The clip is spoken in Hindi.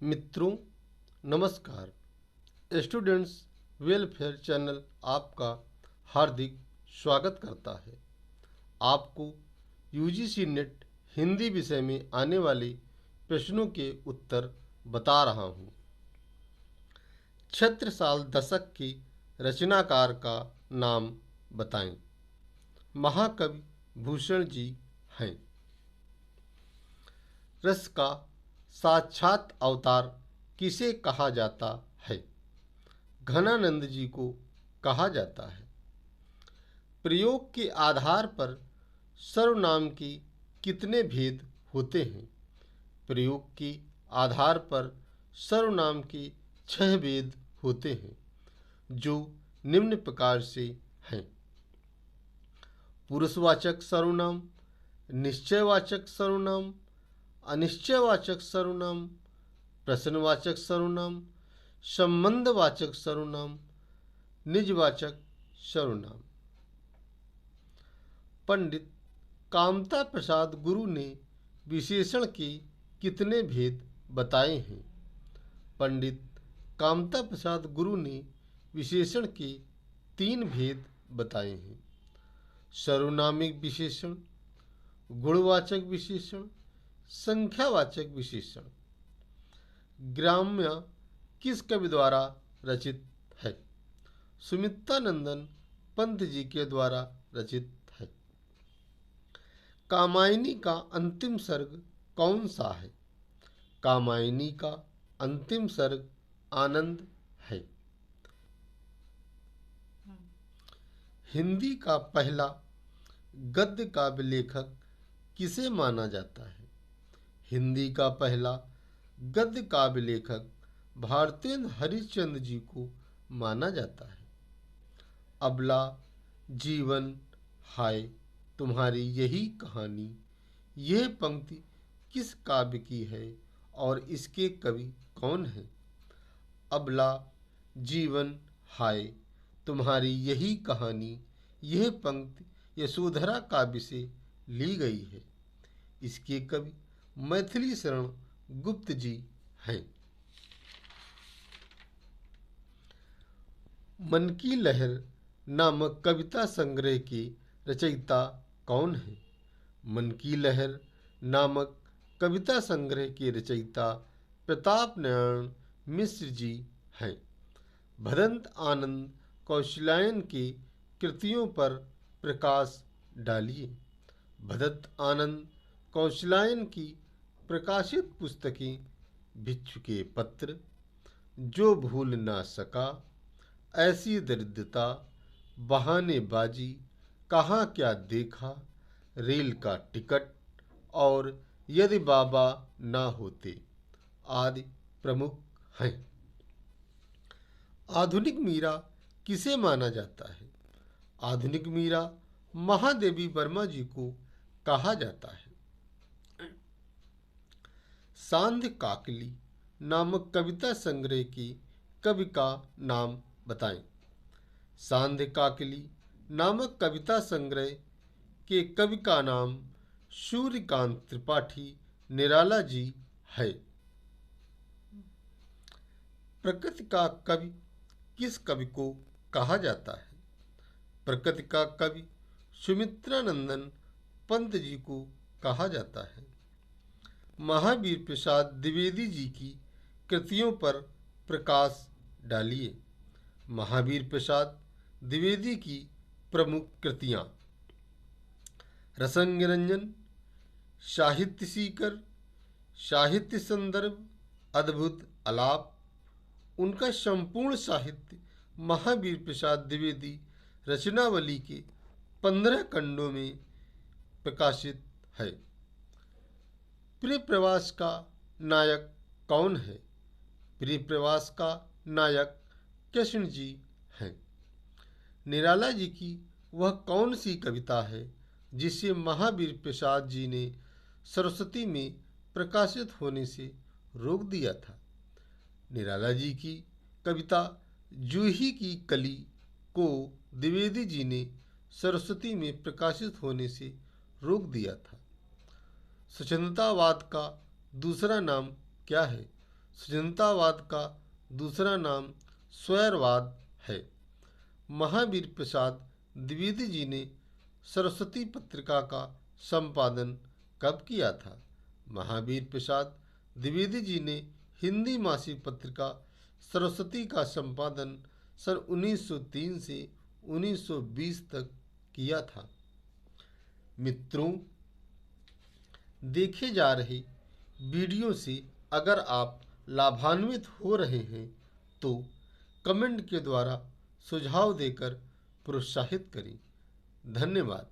मित्रों नमस्कार। स्टूडेंट्स वेलफेयर चैनल आपका हार्दिक स्वागत करता है। आपको यूजीसी नेट हिंदी विषय में आने वाले प्रश्नों के उत्तर बता रहा हूँ। छत्रसाल दशक के रचनाकार का नाम बताएं। महाकवि भूषण जी हैं। रस का साक्षात अवतार किसे कहा जाता है? घनानंद जी को कहा जाता है। प्रयोग के आधार पर सर्वनाम के कितने भेद होते हैं? प्रयोग के आधार पर सर्वनाम के 6 भेद होते हैं, जो निम्न प्रकार से हैं। पुरुषवाचक सर्वनाम, निश्चयवाचक सर्वनाम, अनिश्चयवाचक सर्वनाम, प्रश्नवाचक सर्वनाम, संबंधवाचक सर्वनाम, निजवाचक सर्वनाम। पंडित कामता प्रसाद गुरु ने विशेषण के कितने भेद बताए हैं? पंडित कामता प्रसाद गुरु ने विशेषण के 3 भेद बताए हैं। सर्वनामिक विशेषण, गुणवाचक विशेषण, संख्यावाचक विशेषण। ग्राम्य किस कवि द्वारा रचित है? सुमित्रानंदन पंत जी के द्वारा रचित है। कामायनी का अंतिम सर्ग कौन सा है? कामायनी का अंतिम सर्ग आनंद है। हिंदी का पहला गद्य काव्य लेखक किसे माना जाता है? हिंदी का पहला गद्य काव्य लेखक भारतेंद्र हरिश्चंद्र जी को माना जाता है। अबला जीवन हाय तुम्हारी यही कहानी, यह पंक्ति किस काव्य की है और इसके कवि कौन हैं? अबला जीवन हाय तुम्हारी यही कहानी, यह पंक्ति यशोधरा काव्य से ली गई है। इसके कवि मैथिली शरण गुप्त जी हैं। मन की लहर नामक कविता संग्रह के रचयिता कौन है? मन की लहर नामक कविता संग्रह के रचयिता प्रताप नारायण मिश्र जी हैं। भदंत आनंद कौशल्यायन की कृतियों पर प्रकाश डालिए। भदंत आनंद कौशल्यायन की प्रकाशित पुस्तकें भिक्षु के पत्र, जो भूल ना सका, ऐसी दरिद्रता, बहानेबाजी, कहाँ क्या देखा, रेल का टिकट और यदि बाबा ना होते आदि प्रमुख हैं। आधुनिक मीरा किसे माना जाता है? आधुनिक मीरा महादेवी वर्मा जी को कहा जाता है। सांध्य काकली नामक कविता संग्रह के कवि का नाम बताएं। सांध्य काकली नामक कविता संग्रह के कवि का नाम सूर्यकांत त्रिपाठी निराला जी है। प्रकृति का कवि किस कवि को कहा जाता है? प्रकृति का कवि सुमित्रानंदन पंत जी को कहा जाता है। महावीर प्रसाद द्विवेदी जी की कृतियों पर प्रकाश डालिए। महावीर प्रसाद द्विवेदी की प्रमुख कृतियाँ: रसनिरंजन, साहित्य सीकर, साहित्य संदर्भ, अद्भुत आलाप। उनका संपूर्ण साहित्य महावीर प्रसाद द्विवेदी रचनावली के 15 खंडों में प्रकाशित है। प्रिय प्रवास का नायक कौन है? प्रिय प्रवास का नायक कृष्ण जी हैं। निराला जी की वह कौन सी कविता है जिसे महावीर प्रसाद जी ने सरस्वती में प्रकाशित होने से रोक दिया था? निराला जी की कविता जूही की कली को द्विवेदी जी ने सरस्वती में प्रकाशित होने से रोक दिया था। स्वच्छंदतावाद का दूसरा नाम क्या है? सृजनतावाद का दूसरा नाम स्वैरवाद है। महावीर प्रसाद द्विवेदी जी ने सरस्वती पत्रिका का संपादन कब किया था? महावीर प्रसाद द्विवेदी जी ने हिंदी मासिक पत्रिका सरस्वती का संपादन सन 1903 से 1920 तक किया था। मित्रों, देखे जा रहे वीडियो से अगर आप लाभान्वित हो रहे हैं तो कमेंट के द्वारा सुझाव देकर प्रोत्साहित करें। धन्यवाद।